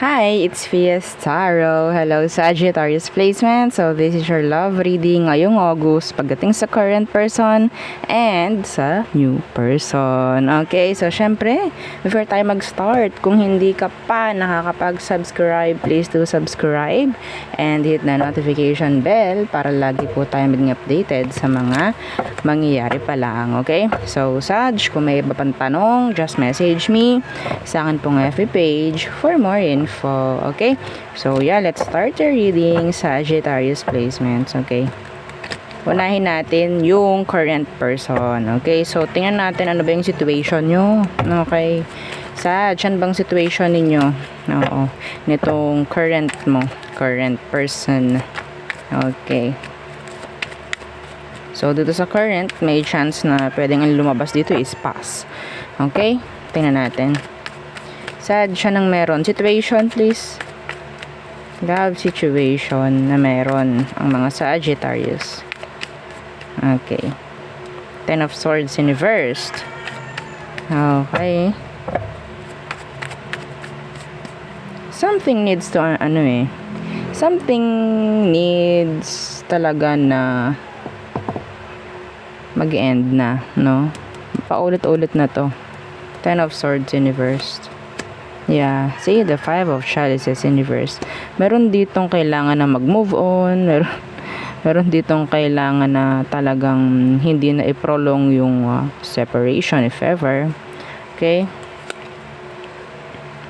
Hi, it's Fies Tarot. Hello, Sagittarius placement. So, this is your love reading ngayong August pagdating sa current person and sa new person. Okay, so syempre, before tayo mag-start, kung hindi ka pa nakakapag-subscribe, please do subscribe and hit the notification bell para lagi po tayo maging updated sa mga mangyayari pa lang. Okay, so Sag, kung may iba pang tanong, just message me sa akin pong FB page for more info. Okay, so yeah, let's start the reading, Sagittarius placements. Okay, unahin natin yung current person. Okay, so tingnan natin ano ba yung situation nyo. Okay, Sag, saan bang situation ninyo? Oo, nitong current mo, current person. Okay, so dito sa current, may chance na pwedeng ang lumabas dito is pass. Okay, tingnan natin. Sad siya ng meron. Situation, please. Love situation na meron ang mga Sagittarius. Okay. Ten of Swords in reversed. Okay. Something needs to, something needs talaga na mag-end na, no? Paulit-ulit na to. Ten of Swords in reversed. Yeah, see the Five of Chalices in reverse. Meron ditong kailangan na mag-move on. Meron ditong kailangan na talagang hindi na i-prolong yung separation if ever. Okay?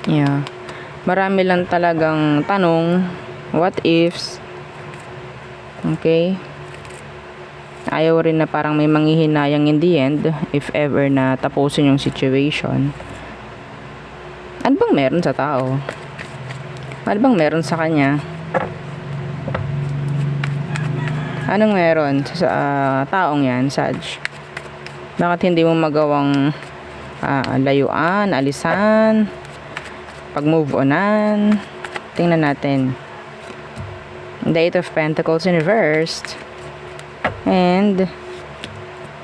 Yeah. Marami lang talagang tanong, what ifs. Okay? Ayaw rin na parang may manghihinayang in the end if ever na tapusin yung situation. Ano bang meron sa tao? Ano bang meron sa kanya? Anong meron sa taong yan, Sag? Bakit hindi mo magawang layuan, alisan, pag-move onan? Tingnan natin. The Eight of Pentacles in reversed. And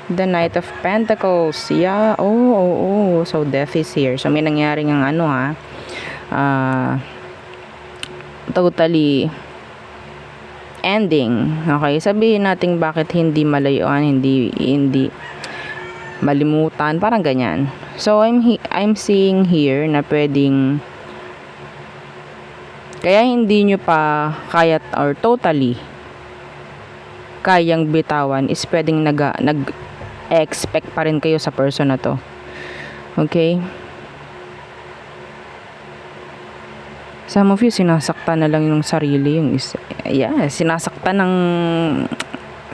the Knight of Pentacles. Yeah. Oh. So, death is here. So, may nangyari ng totally ending. Okay. Sabihin natin bakit hindi malayuan, hindi malimutan. Parang ganyan. So, I'm seeing here na pwedeng kaya hindi nyo pa kaya or totally kayang bitawan is pwedeng nag-expect pa rin kayo sa person na to. Okay? Some of you, sinasaktan na lang yung sarili. Sinasaktan ng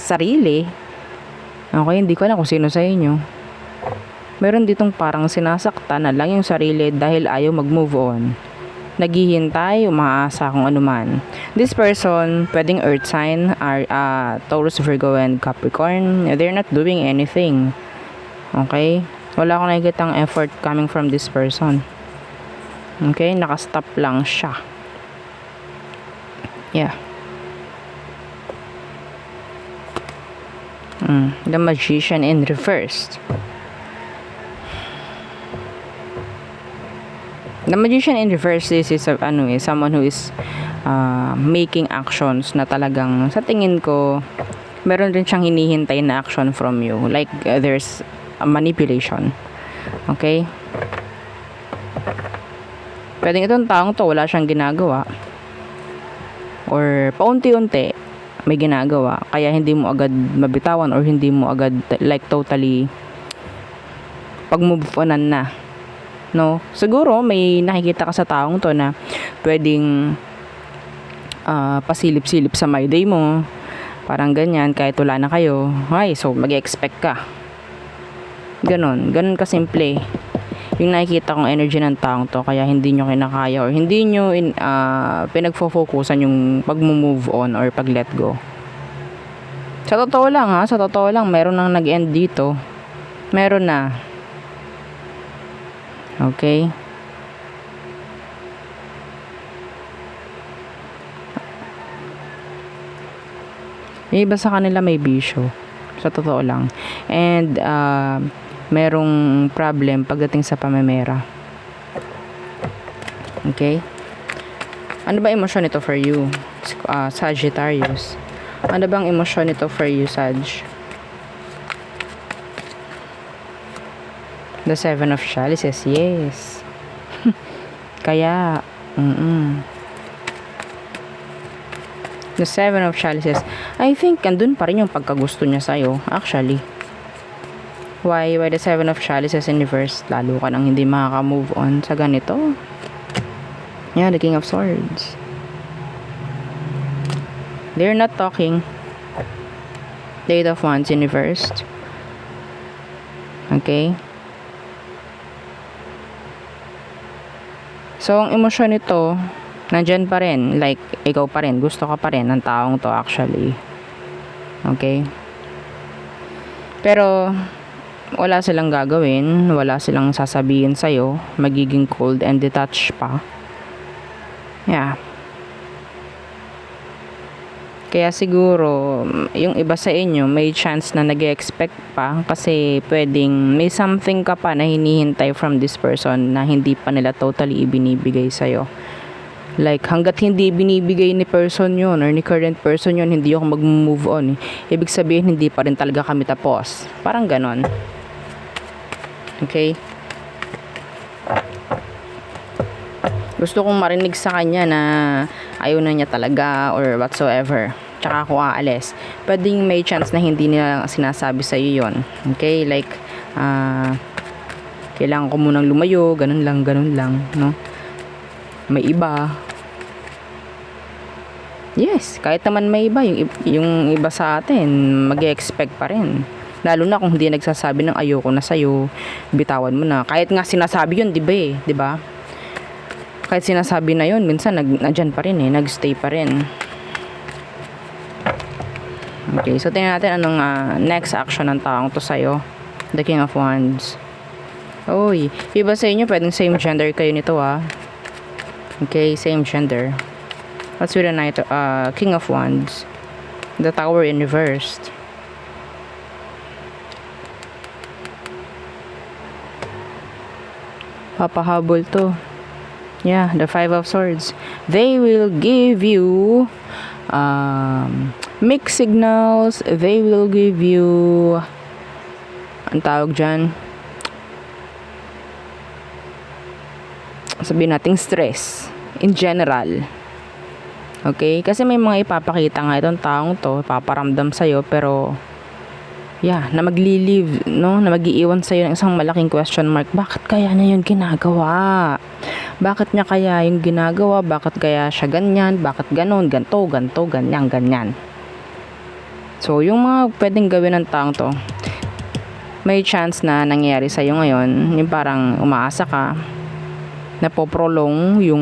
sarili. Okay, hindi ko alam kung sino sa inyo. Meron ditong parang sinasaktan na lang yung sarili dahil ayaw mag-move on. Naghihintay, umaasa kung ano man. This person, pwedeng earth sign, are Taurus, Virgo, and Capricorn. They're not doing anything. Okay? Wala akong nakikitang effort coming from this person. Okay? Nakastop lang siya. Yeah. The Magician in reversed. The Magician in reverse, this is someone who is making actions na talagang sa tingin ko meron rin siyang hinihintay na action from you, like there's a manipulation. Okay, pwedeng itong taong to wala siyang ginagawa or paunti-unti may ginagawa kaya hindi mo agad mabitawan or hindi mo agad like totally pag-move onan na. No, siguro may nakikita ka sa taong to na pwedeng pasilip-silip sa my day mo. Parang ganyan, kahit wala na kayo. Ay, so mag-expect ka. Ganon kasimple. Yung nakikita kong energy ng taong to, kaya hindi nyo kinakaya or hindi nyo pinagfo-focusan yung pag-move on or pag-let go. Sa totoo lang, meron nang nag-end dito. Meron na. Okay? Yung iba sa kanila may bisyo. Sa totoo lang. And, merong problem pagdating sa pamemera. Okay? Ano ba emosyon nito for you? Sagittarius. Ano bang emosyon nito for you, Sag? The Seven of Chalices, yes. Kaya, The Seven of Chalices. I think, andun pa rin yung pagkagusto niya sa'yo, actually. Why the Seven of Chalices in reverse? Lalo ka nang hindi makaka-move on sa ganito. Yeah, the King of Swords. They're not talking. The Eight of Wands in reverse. Okay? So, ang emosyon nito, nandyan pa rin. Like, ikaw pa rin. Gusto ka pa rin ng taong to actually. Okay? Pero, wala silang gagawin. Wala silang sasabihin sa'yo. Magiging cold and detached pa. Yeah. Kaya siguro, yung iba sa inyo, may chance na nag-expect pa kasi pwedeng may something ka pa na hinihintay from this person na hindi pa nila totally ibinibigay sa'yo. Like, hanggat hindi binibigay ni person yun or ni current person yun, hindi ako mag-move on. Ibig sabihin, hindi pa rin talaga kami tapos. Parang ganon. Okay? Gusto kong marinig sa kanya na ayaw na niya talaga or whatsoever. Tsaka ako aalis. Pwedeng may chance na hindi nila sinasabi sa iyo yon. Okay? Like, kailangan ko munang lumayo, ganun lang, no? May iba. Yes, kahit naman may iba, yung iba sa atin, mag-expect pa rin. Lalo na kung hindi nagsasabi ng ayoko na sa'yo, bitawan mo na. Kahit nga sinasabi yun, di ba eh? Di ba? Kahit sinasabi na yun, minsan nandyan pa rin eh, nagstay pa rin. Okay, so tingnan natin anong next action ng taong to sa'yo. The King of Wands. Uy, iba sa inyo, pwedeng same gender kayo nito Okay, same gender. What's with the Knight, King of Wands? The Tower in reversed. Papahabol to. Yeah, the Five of Swords. They will give you mixed signals. They will give you ang tawag dyan, sabihin nating stress in general. Okay? Kasi may mga ipapakita nga itong taong to, paparamdam sa'yo, pero yeah, na magli-live, no? Na mag-iiwan sa'yo ng isang malaking question mark. Bakit kaya niya yun ginagawa? Bakit niya kaya yung ginagawa? Bakit kaya siya ganyan? Bakit ganon? Ganto, ganyan. So, yung mga pwedeng gawin ng taong to, may chance na nangyayari sa'yo ngayon, yung parang umaasa ka, napoprolong yung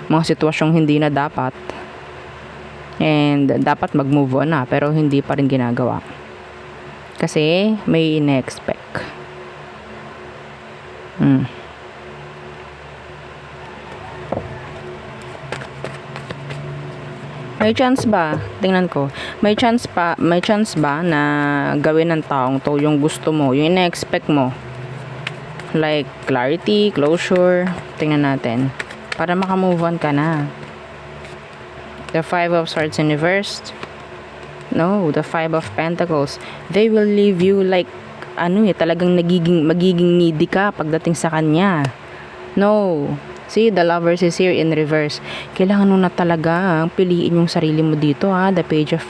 mga sitwasyong hindi na dapat. And dapat mag-move on na, pero hindi pa rin ginagawa. Kasi may ine-expect. May chance ba? Tingnan ko. May chance ba na gawin ng taong to yung gusto mo, yung ine-expect mo? Like clarity, closure. Tingnan natin. Para maka-move on ka na. The Five of Swords in reversed. No, the Five of Pentacles. They will leave you like talagang magiging needy ka pagdating sa kanya. No. See, the Lovers is here in reverse. Kailangan mo na talaga piliin yung sarili mo dito The Page of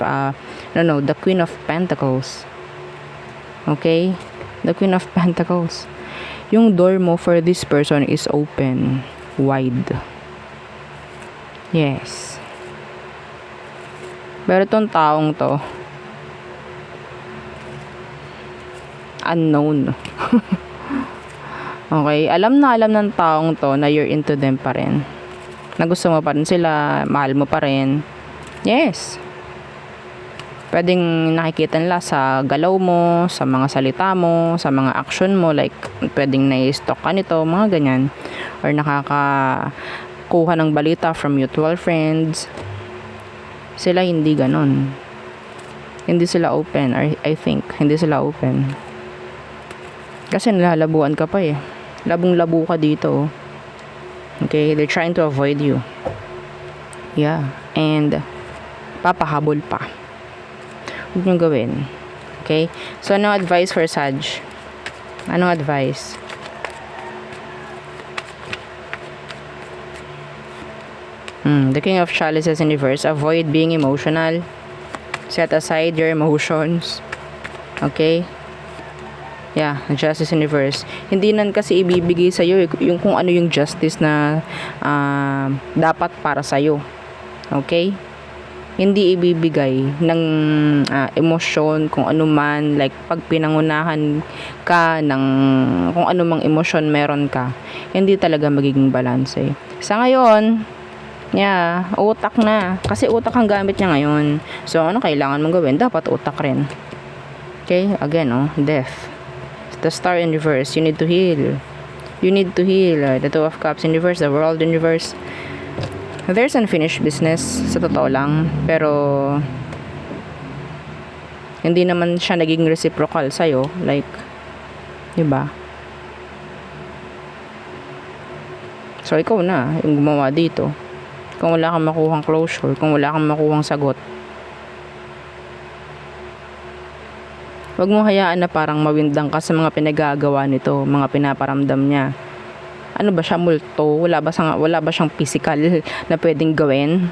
the Queen of Pentacles. Okay? The Queen of Pentacles. Yung door mo for this person is open, wide. Yes. Pero itong taong to, unknown. Okay, alam ng taong to na you're into them pa rin. Na gusto mo pa rin sila, mahal mo pa rin. Yes. Pwedeng nakikita nila sa galaw mo, sa mga salita mo, sa mga action mo, like pwedeng na-stalk ka nito, mga ganyan. Or nakakakuha ng balita from mutual friends. Sila hindi ganon. Hindi sila open, or I think, hindi sila open. Kasi nilalabuan ka pa Labong-labo ka dito. Okay, they're trying to avoid you. Yeah. And papahabol pa. Huwag niyong gawin. Okay? So, anong advice for Sag? Anong advice? The King of Chalices in reverse. Avoid being emotional. Set aside your emotions. Okay? Yeah, justice in reverse. Hindi nan kasi ibibigay sa'yo yung kung ano yung justice na dapat para sa'yo. Okay? Hindi ibibigay ng emosyon, kung ano man, like pag pinangunahan ka ng kung ano mang emosyon meron ka, hindi talaga magiging balance eh. Sa ngayon, yeah, utak na. Kasi utak ang gamit niya ngayon. So, ano kailangan mong gawin? Dapat utak rin. Okay? Again, death. The Star in reverse. You need to heal. You need to heal. The Two of Cups in reverse. The World in reverse. There's unfinished business. Sa totoo lang. Pero, hindi naman siya naging reciprocal sa'yo. Like, diba? So, ikaw na yung gumawa dito. Kung wala kang makuhang closure, kung wala kang makuhang sagot, wag mo hayaan na parang mawindang ka sa mga pinagagawa nito, mga pinaparamdam niya. Ano ba siya, multo? Wala ba siyang physical na pwedeng gawin?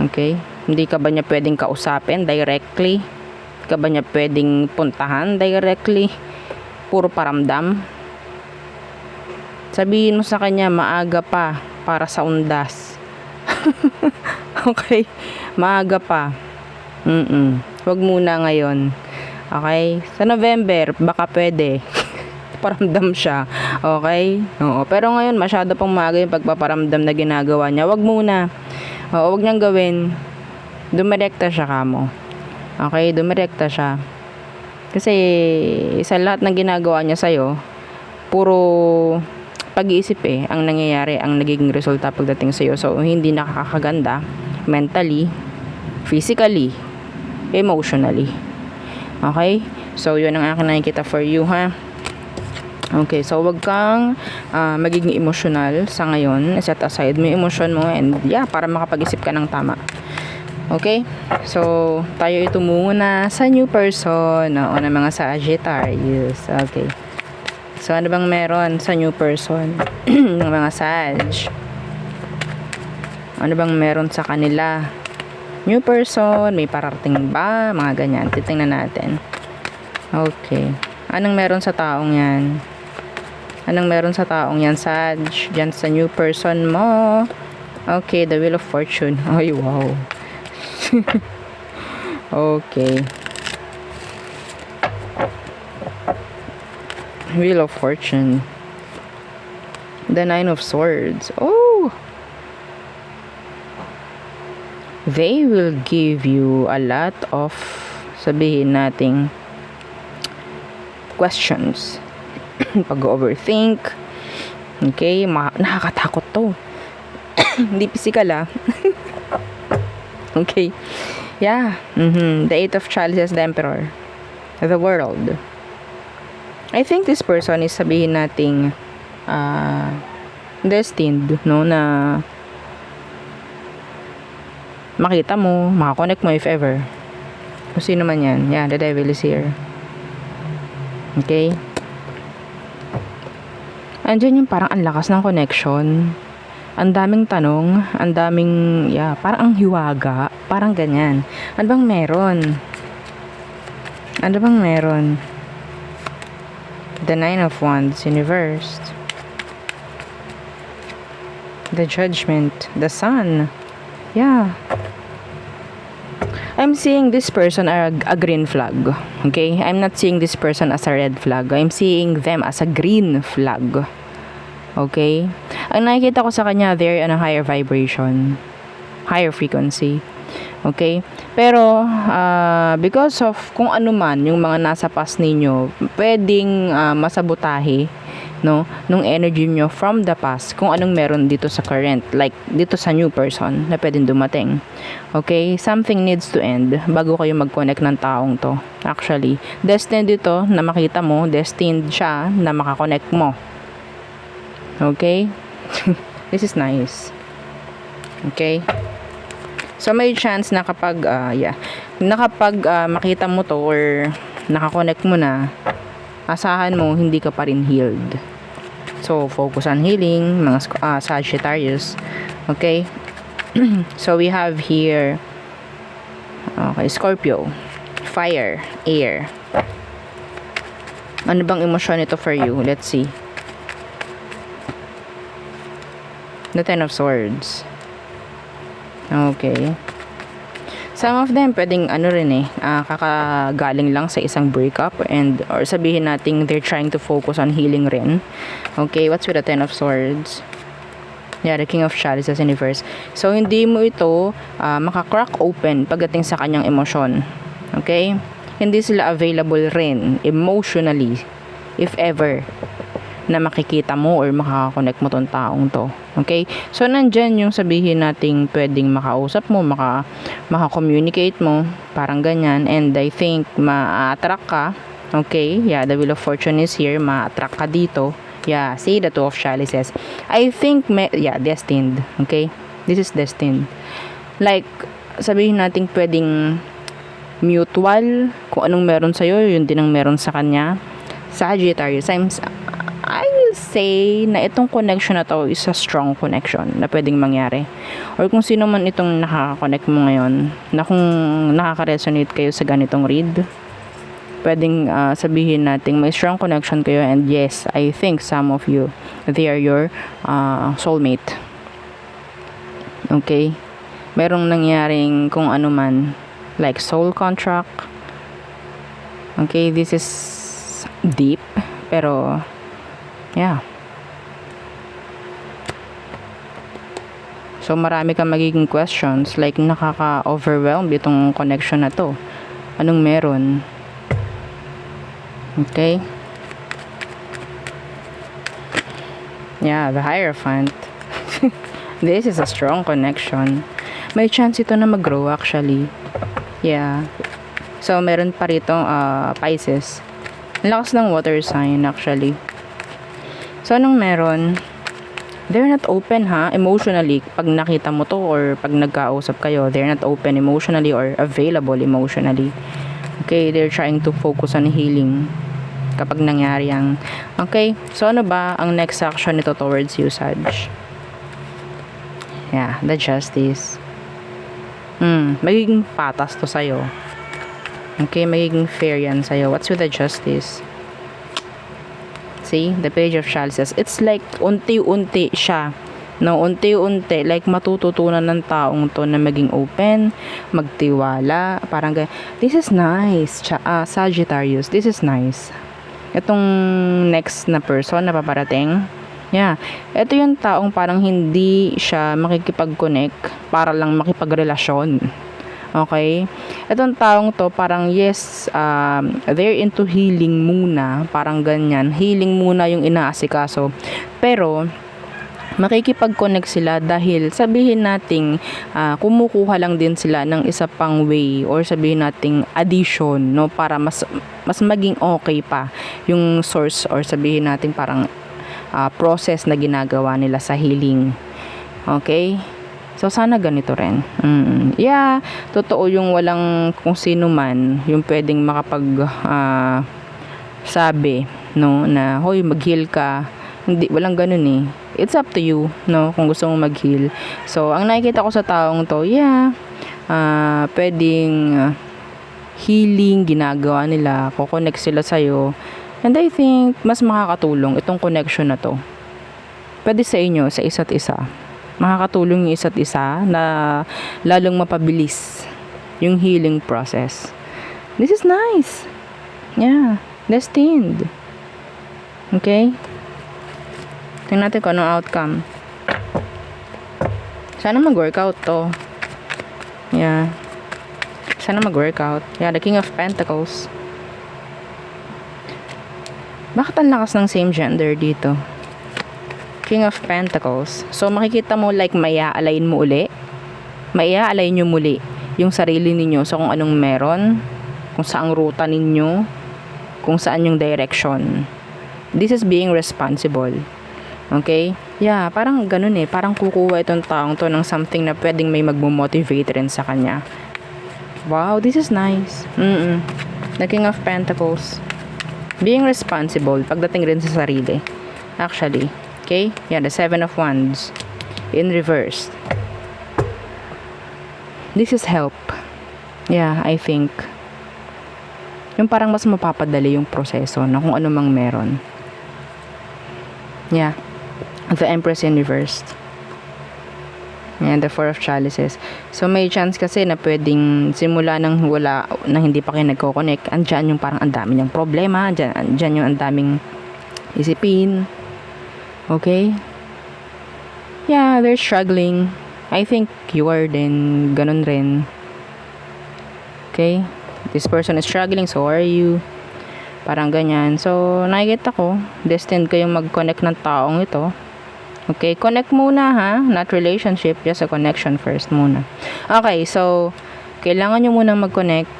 Okay? Hindi ka ba niya pwedeng kausapin directly? Hindi ka ba niya pwedeng puntahan directly? Puro paramdam? Sabihin mo sa kanya, maaga pa para sa undas. Okay? Maaga pa. Wag muna ngayon. Okay? Sa November, baka pwede. Paramdam siya. Okay? Oo. Pero ngayon, masyado pang maaga yung pagpaparamdam na ginagawa niya. Wag muna. Oo, wag niyang gawin. Dumirekta siya kamo. Okay? Dumirekta siya. Kasi, sa lahat ng ginagawa niya sa'yo, puro pag-iisip ang nangyayari, ang nagiging resulta pagdating sa'yo. So, hindi nakakaganda mentally, physically, emotionally. Okay? So, yun ang akin nakikita for you, ha? Okay, so wag kang magiging emotional sa ngayon. Set aside mo yung emotion mo and yeah, para makapag-isip ka ng tama. Okay? So, tayo itumungo na sa new person o na mga Sagittarius. Okay. So, ano bang meron sa new person ng mga Sag? Ano bang meron sa kanila? New person, may parating ba? Mga ganyan. Titingnan natin. Okay. Anong meron sa taong yan? Anong meron sa taong yan, Sag? Diyan sa new person mo. Okay, the Wheel of Fortune. Ay, wow. Okay. Wheel of Fortune. The Nine of Swords. Oh! They will give you a lot of, sabihin nating, questions. Pag-overthink. Okay? Nakakatakot to. Hindi physical, Okay. Yeah. The Eight of Chalices, the Emperor. The World. I think this person is sabihin nating destined, no, na makita mo, makakonect mo if ever. Kung sino man yan. Yeah, the Devil is here. Okay? Andyan yung parang ang lakas ng connection. Ang daming tanong, ang daming, yeah, parang ang hiwaga, parang ganyan. Ano bang meron? Ano bang meron? The Nine of Wands in reversed. The Judgment. The Sun. Yeah. I'm seeing this person as a green flag. Okay? I'm not seeing this person as a red flag. I'm seeing them as a green flag. Okay? Ang nakikita ko sa kanya, they're on a higher vibration. Higher frequency. Okay? Pero, because of kung ano man yung mga nasa past ninyo, pwedeng masabotahe, no, nung energy nyo from the past, kung anong meron dito sa current, like dito sa new person na pwedeng dumating. Okay? Something needs to end bago kayo mag-connect ng taong to. Actually, destined dito na makita mo, destined siya na makakonect mo. Okay? This is nice. Okay? So, may chance na kapag, makita mo to or nakakonect mo na, asahan mo, hindi ka pa rin healed. So, focus on healing, mga Sagittarius. Okay? So, we have here, okay, Scorpio, fire, air. Ano bang emosyon ito for you? Let's see. The Ten of Swords. Okay. Some of them, pwedeng kakagaling lang sa isang breakup or sabihin natin they're trying to focus on healing rin. Okay, what's with the Ten of Swords? Yeah, the King of Chalices in reverse. So, hindi mo ito maka-crack open pagdating sa kanyang emosyon. Okay? Hindi sila available rin emotionally, if ever, na makikita mo or makaka-connect mo tong taong to. Okay? So, nandyan yung sabihin nating pwedeng makausap mo, maka-communicate mo, parang ganyan. And I think, ma-attract ka. Okay? Yeah, the Wheel of Fortune is here. Ma-attract ka dito. Yeah, see, the Two of Chalices. I think, destined. Okay? This is destined. Like, sabihin nating pwedeng mutual, kung anong meron sa'yo, yun din ang meron sa kanya. Sagittarius, I will say na itong connection na to is a strong connection na pwedeng mangyari. Or kung sino man itong nakaka-connect mo ngayon, na kung nakaka-resonate kayo sa ganitong read, pwedeng sabihin natin may strong connection kayo, and yes, I think some of you, they are your soulmate. Okay? Merong nangyaring kung ano man, like soul contract. Okay, this is deep, pero yeah. So, marami kang magiging questions, like nakaka-overwhelm itong connection na to. Anong meron? Okay? Yeah, the Hierophant. This is a strong connection. May chance ito na mag-grow actually. Yeah. So, meron pa rito Pisces. Lakas ng water sign actually. So, anong meron? They're not open emotionally. Pag nakita mo to or pag nagkausap kayo, they're not open emotionally or available emotionally. Okay, they're trying to focus on healing kapag nangyari ang... Okay, so ano ba ang next action nito towards you, Sag? Yeah, the Justice. Magiging patas to sa'yo. Okay, magiging fair yan sa'yo. What's with the Justice? See, the Page of Chalices. It's like unti-unti siya. No, unti-unti, like matututunan ng taong to na maging open, magtiwala, parang ganyan. This is nice, Sagittarius. This is nice. Itong next na person na paparating, yeah, ito yung taong parang hindi siya makikipag-connect para lang makipagrelasyon. Okay? Itong taong to parang yes, they're into healing muna, parang ganyan. Healing muna yung inaasikaso. Pero makikipag-connect sila dahil sabihin nating kumukuha lang din sila ng isa pang way or sabihin nating addition, no, para mas maging okay pa yung source or sabihin nating parang process na ginagawa nila sa healing. Okay? So, sana ganito rin. Yeah, totoo yung walang kung sino man yung pwedeng sabi, no, na, hoy, mag-heal ka. Hindi, walang ganun eh. It's up to you, no, kung gusto mo mag-heal. So, ang nakikita ko sa taong to, yeah, pwedeng healing, ginagawa nila, kukonect sila sa'yo. And I think, mas makakatulong itong connection na to. Pwede sa inyo, sa isa't isa. Makakatulong yung isa't isa na lalong mapabilis yung healing process. This is nice. Yeah, destined. Okay? Tingnan natin kung anong outcome. Sana mag-workout to. Yeah. Sana mag-workout. Yeah, the King of Pentacles. Bakit ang lakas ng same gender dito? King of Pentacles. So, makikita mo like maya-align mo uli. Maya-align nyo muli yung sarili ninyo sa kung anong meron, kung saang ruta ninyo, kung saan yung direction. This is being responsible. Okay? Yeah, parang ganun eh. Parang kukuha itong taong to ng something na pwedeng may magmo-motivate rin sa kanya. Wow, this is nice. The King of Pentacles. Being responsible pagdating rin sa sarili. Actually. Okay? Yeah, the Seven of Wands. In reverse. This is help. Yeah, I think. Yung parang mas mapapadali yung proseso na kung ano mang meron. Yeah. The Empress in reverse. And the Four of Chalices. So, may chance kasi na pwedeng simula nang wala, na hindi pa kayo nagko-connect, andyan yung parang ang dami niyang problema, andyan yung ang daming isipin. Okay? Yeah, they're struggling. I think you are din, ganun rin. Okay? This person is struggling, so are you. Parang ganyan. So, nakikita ko, destined kayong mag-connect ng taong ito. Okay, connect muna ha, not relationship, just a connection first muna. Okay, so kailangan nyo munang mag-connect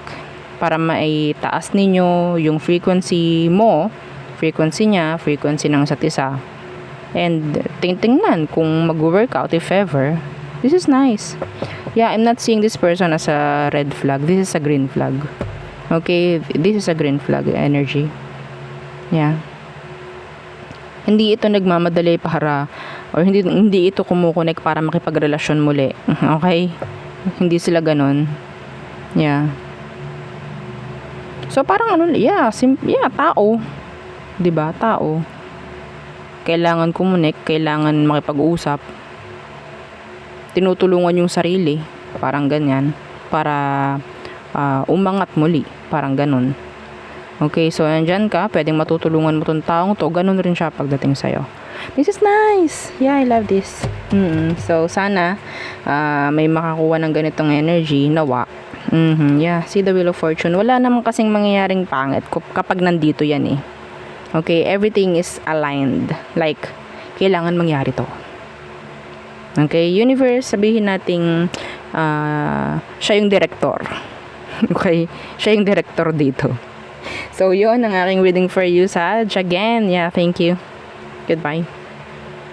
para maitaas ninyo yung frequency mo, frequency niya, frequency ng isa't isa. And tingnan kung mag-workout if ever. This is nice. Yeah, I'm not seeing this person as a red flag. This is a green flag. Okay, this is a green flag energy. Yeah. Hindi ito nagmamadali para or hindi ito kumukonek para makipagrelasyon muli. Okay? Hindi sila ganun. Yeah. So parang ano, yeah, tao. 'Di ba? Tao. Kailangan kumunik, kailangan makipag-usap. Tinutulungan yung sarili, parang ganyan, para umangat muli, parang ganun. Okay, so andyan ka, pwedeng matutulungan mo tong taong to, ganun rin siya pagdating sa'yo. This is nice. Yeah, I love this. So, sana may makakuha ng ganitong energy, nawa. Yeah, see the Wheel of Fortune. Wala naman kasing mangyayaring pangit kapag nandito yan eh. Okay, everything is aligned. Like, kailangan mangyari to. Okay, universe, sabihin nating siya yung director. Okay, siya yung director dito. So, yun ang aking reading for you, Sag. Again, yeah, thank you. Goodbye.